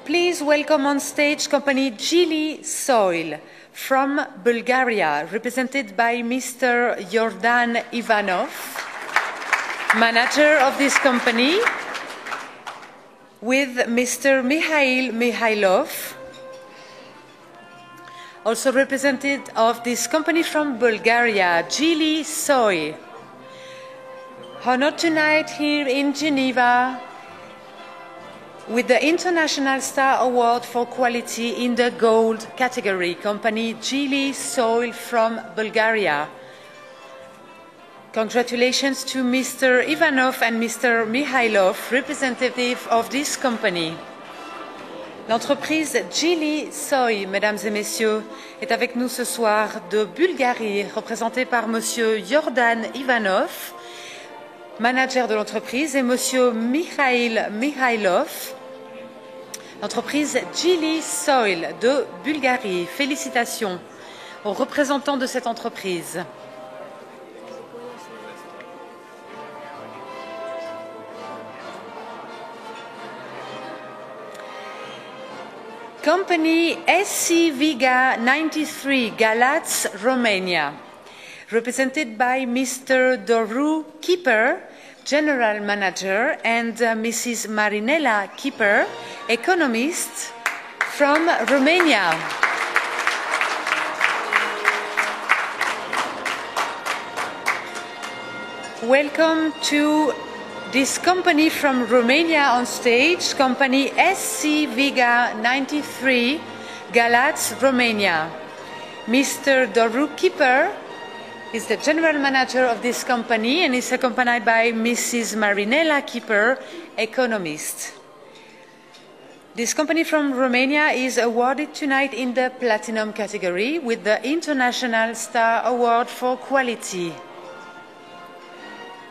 Please welcome on stage company Gili Soil from Bulgaria, represented by Mr. Yordan Ivanov, manager of this company, with Mr. Mikhail Mikhailov, also representative of this company from Bulgaria, Gili Soy. Honored tonight here in Geneva with the International Star Award for Quality in the Gold category, company Gili Soil from Bulgaria. Congratulations to Mr. Ivanov and Mr. Mikhailov, representative of this company. L'entreprise Gili Soy, mesdames et messieurs, est avec nous ce soir de Bulgarie, représentée par Monsieur Yordan Ivanov, manager de l'entreprise, et Monsieur Mikhail Mikhailov, l'entreprise Gili Soil de Bulgarie. Félicitations aux représentants de cette entreprise. Company SC Viga 93, Galați, Romania, represented by Mr. Doru Kiper, General Manager, and Mrs. Marinela Kiper, Economist from Romania. Welcome to this company from Romania on stage, company SC Viga 93, Galați, Romania. Mr. Doru Kiper is the general manager of this company and is accompanied by Mrs. Marinela Kiper, economist. This company from Romania is awarded tonight in the Platinum category with the International Star Award for Quality.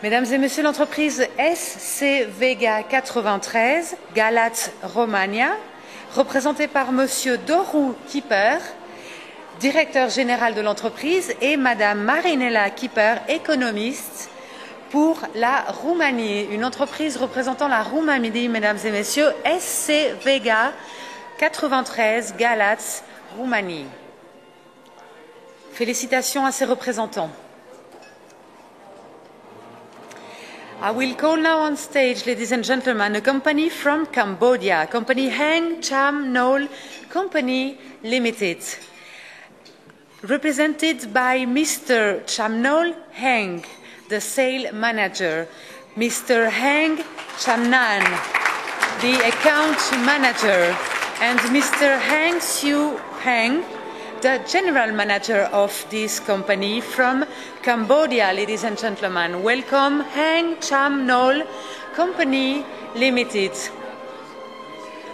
Mesdames et messieurs, l'entreprise SC Vega 93, Galați, Romania, représentée par Monsieur Doru Kiper, directeur général de l'entreprise, et Madame Marinela Kiper, économiste pour la Roumanie, une entreprise représentant la Roumanie, mesdames et messieurs, SC Vega 93, Galați, Roumanie. Félicitations à ces représentants. I will call now on stage, ladies and gentlemen, a company from Cambodia, company Hang Cham Nol Company Limited, represented by Mr. Chamnol Heng, the sales manager, Mr. Heng Chamnan, the account manager, and Mr. Heng Siu Heng, the general manager of this company from Cambodia, ladies and gentlemen. Welcome, Hang Cham Nol Company Limited.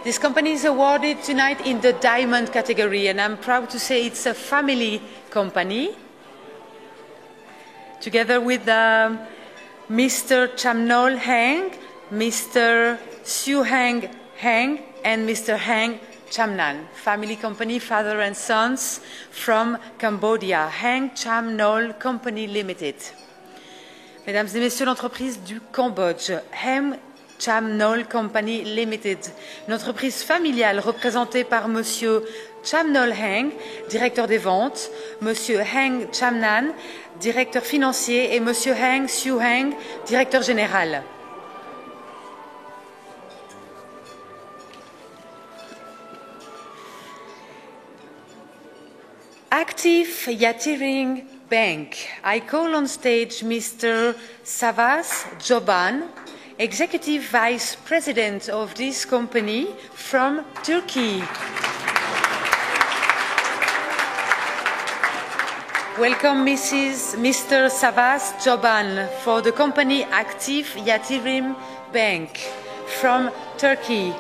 This company is awarded tonight in the Diamond category, and I'm proud to say it's a family company. Together with Mr. Chamnol Heng, Mr. Siu Heng Heng, and Mr. Heng Chamnan, family company, father and sons from Cambodia, Hang Cham Nol Company Limited. Mesdames et messieurs, l'entreprise du Cambodge, Hang Cham Nol Company Limited, une entreprise familiale représentée par Monsieur Chamnol Heng, directeur des ventes, Monsieur Heng Chamnan, directeur financier, et Monsieur Heng Siu Heng, directeur général. Active Yatiring Bank. I call on stage Mr. Savas Joban, Executive Vice President of this company from Turkey. Welcome Mr. Savas Joban for the company Active Yatirim Bank from Turkey.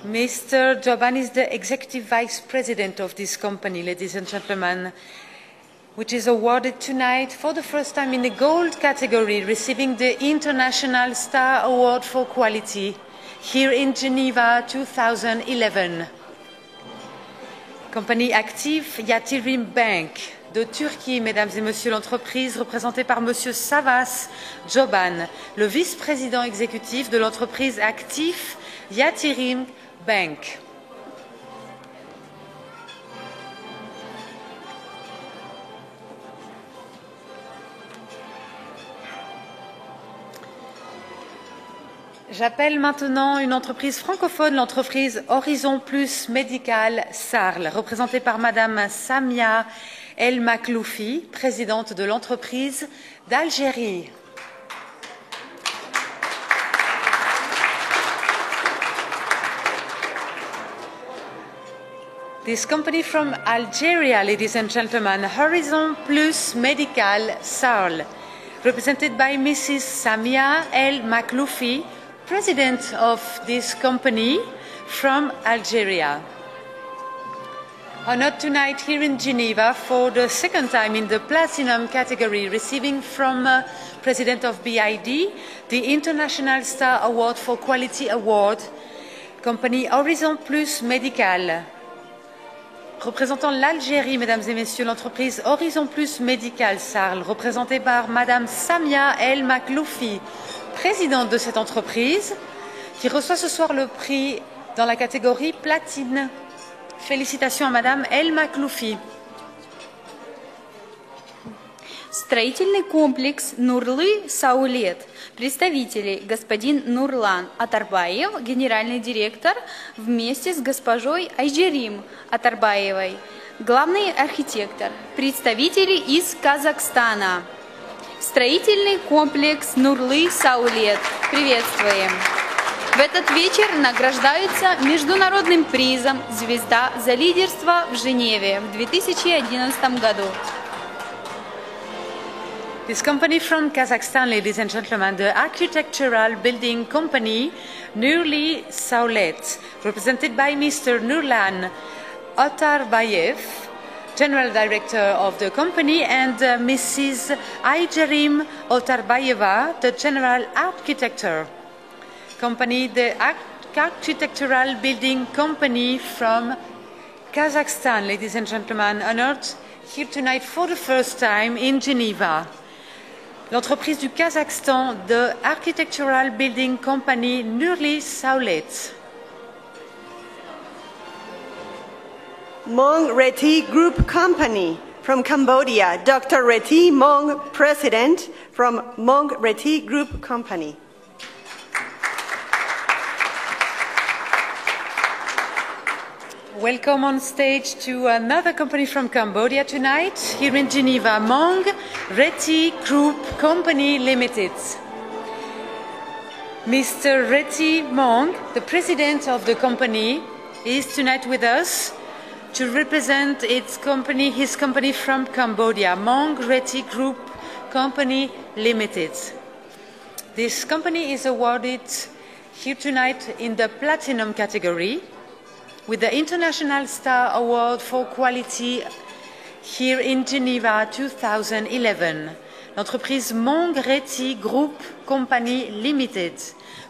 Mr. Joban is the Executive Vice President of this company, ladies and gentlemen, which is awarded tonight for the first time in the Gold category, receiving the International Star Award for Quality here in Geneva 2011. Compagnie Active Yatirim Bank de Turquie, mesdames et messieurs, l'entreprise représentée par Monsieur Savas Joban, le vice-président exécutif de l'entreprise Active Yatirim Bank. J'appelle maintenant une entreprise francophone, l'entreprise Horizon Plus Médical Sarl, représentée par Madame Samia El Makloufi, présidente de l'entreprise d'Algérie. This company from Algeria, ladies and gentlemen, Horizon Plus Medical Sarl, represented by Mrs. Samia El Makloufi, president of this company from Algeria. Honored tonight here in Geneva for the second time in the Platinum category, receiving from President of BID the International Star Award for Quality Award, compagnie Horizon Plus Medical. Représentant l'Algérie, mesdames et messieurs, l'entreprise Horizon Plus Medical Sarl, représentée par Madame Samia El Makloufi, présidente de cette entreprise, qui reçoit ce soir le prix dans la catégorie platine. Félicitations à Madame El Makloufi. Строительный комплекс Нурлы-Саулет. Представители господин Нурлан Атарбаев, генеральный директор, вместе с госпожой Айджерим Атарбаевой, главный архитектор. Представители из Казахстана. Строительный комплекс Нурлы-Саулет. Приветствуем! В этот вечер награждаются международным призом «Звезда за лидерство» в Женеве в 2011 году. This company from Kazakhstan, ladies and gentlemen, the architectural building company Nurli-Saulet, represented by Mr. Nurlan Atarbayev, General Director of the company, and Mrs. Ayjerim Otarbayeva, the General Architecture. Company, the architectural building company from Kazakhstan, ladies and gentlemen, honored here tonight for the first time in Geneva. L'entreprise du Kazakhstan, the architectural building company Nurli-Saulet. Mong Reti Group Company from Cambodia, Dr. Reti Mong, President from Mong Reti Group Company. Welcome on stage to another company from Cambodia tonight, here in Geneva, Mong Reti Group Company Limited. Mr. Reti Mong, the president of the company, is tonight with us to represent his company from Cambodia, Mong Reti Group Company Limited. This company is awarded here tonight in the Platinum category with the International Star Award for Quality here in Geneva 2011. L'entreprise Mong Reti Group Company Limited,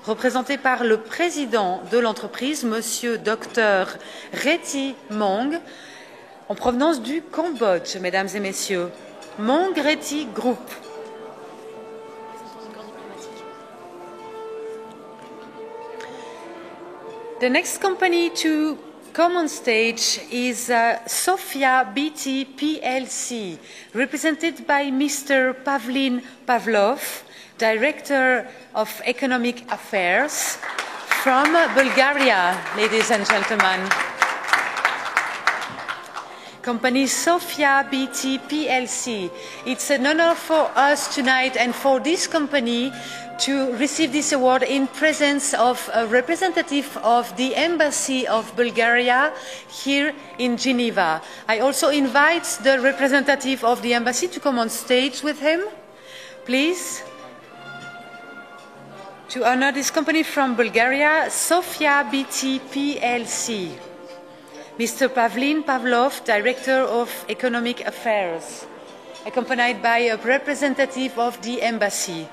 représentée par le président de l'entreprise, Monsieur Dr. Reti Mong, en provenance du Cambodge, mesdames et messieurs. Mong Reti Group. The next company to come on stage is Sofia BT PLC, represented by Mr. Pavlin Pavlov, Director of Economic Affairs from Bulgaria, ladies and gentlemen. Company Sofia BT PLC. It's an honor for us tonight and for this company to receive this award in presence of a representative of the Embassy of Bulgaria here in Geneva. I also invite the representative of the Embassy to come on stage with him, please. To honor this company from Bulgaria, Sofia BT PLC. Mr. Pavlin Pavlov, Director of Economic Affairs, accompanied by a representative of the Embassy.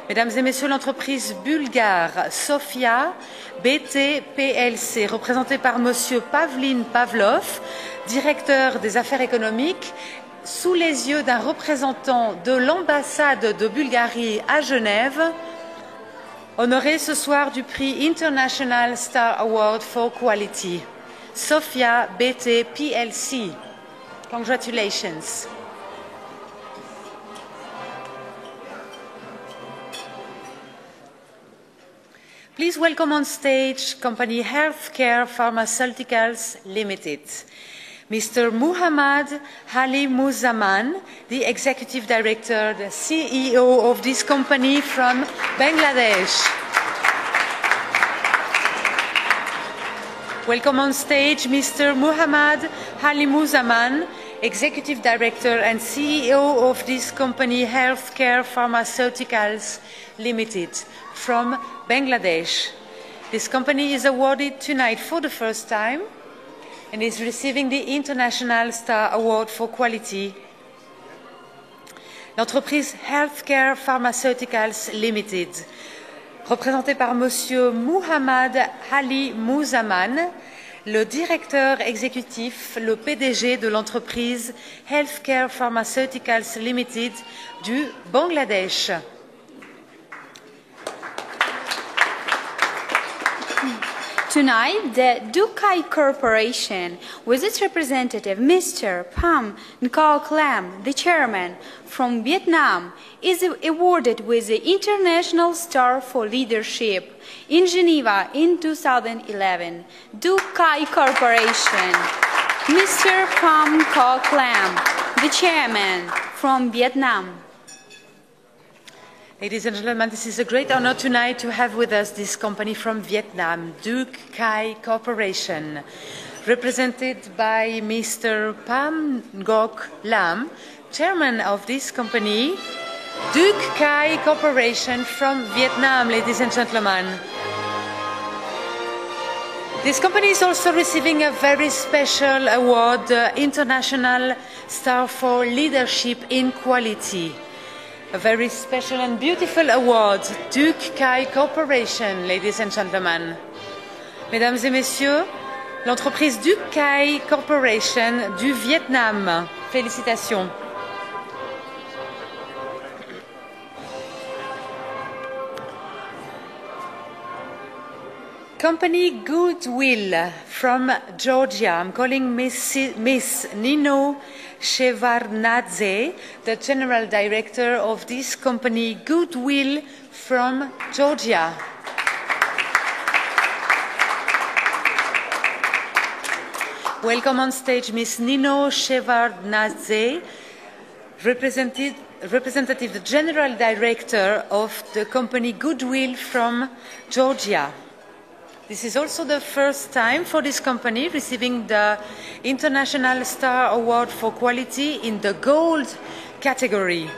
Mesdames et messieurs, l'entreprise bulgare Sofia BT PLC, représentée par Monsieur Pavlin Pavlov, directeur des affaires économiques, sous les yeux d'un représentant de l'ambassade de Bulgarie à Genève, Honorée ce soir du prix International Star Award for Quality, Sophia BT PLC. Congratulations. Please welcome on stage company Healthcare Pharmaceuticals Limited. Mr. Muhammad Ali Muzzaman, the Executive Director, the CEO of this company from Bangladesh. Welcome on stage Mr. Muhammad Ali Muzzaman, Executive Director and CEO of this company Healthcare Pharmaceuticals Limited from Bangladesh. This company is awarded tonight for the first time and is receiving the International Star Award for Quality. L'entreprise Healthcare Pharmaceuticals Limited, représentée par Monsieur Muhammad Ali Muzzaman, le directeur exécutif, le PDG de l'entreprise Healthcare Pharmaceuticals Limited du Bangladesh. Tonight, the Dukai Corporation, with its representative, Mr. Pham Ngoc Lam, the chairman from Vietnam, is awarded with the International Star for Leadership in Geneva in 2011. Dukai Corporation, Mr. Pham Ngoc Lam, the chairman from Vietnam. Ladies and gentlemen, this is a great honor tonight to have with us this company from Vietnam, Duc Khai Corporation, represented by Mr. Pham Ngoc Lam, chairman of this company, Duc Khai Corporation from Vietnam, ladies and gentlemen. This company is also receiving a very special award, the International Star for Leadership in Quality. A very special and beautiful award, Duc Khai Corporation, ladies and gentlemen. Mesdames et messieurs, l'entreprise Duc Khai Corporation du Vietnam. Félicitations. Company Goodwill from Georgia. I'm calling Miss Nino Shevardnadze, the General Director of this company Goodwill from Georgia. Welcome on stage Miss Nino Shevardnadze, representative, the General Director of the company Goodwill from Georgia. This is also the first time for this company receiving the International Star Award for Quality in the Gold category.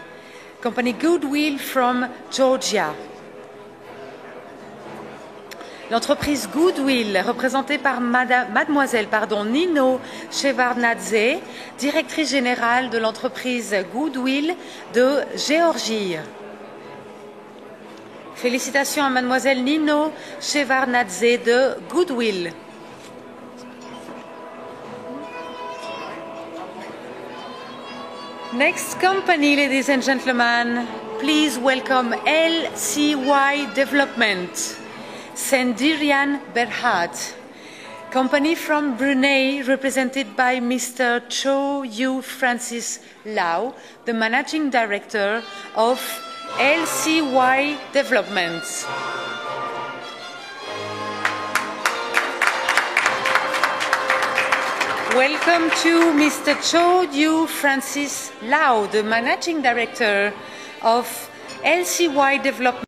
Company Goodwill from Georgia. L'entreprise Goodwill, représentée par Mademoiselle Nino Shevardnadze, directrice générale de l'entreprise Goodwill de Géorgie. Félicitations à Mademoiselle Nino Shevardnadze de Goodwill. Next company, ladies and gentlemen, please welcome LCY Development, Sendirian Berhad. Company from Brunei, represented by Mr. Cho Yu Francis Lau, the Managing Director of LCY Developments. Welcome to Mr. Cho Yu Francis Lau, the Managing Director of LCY Development.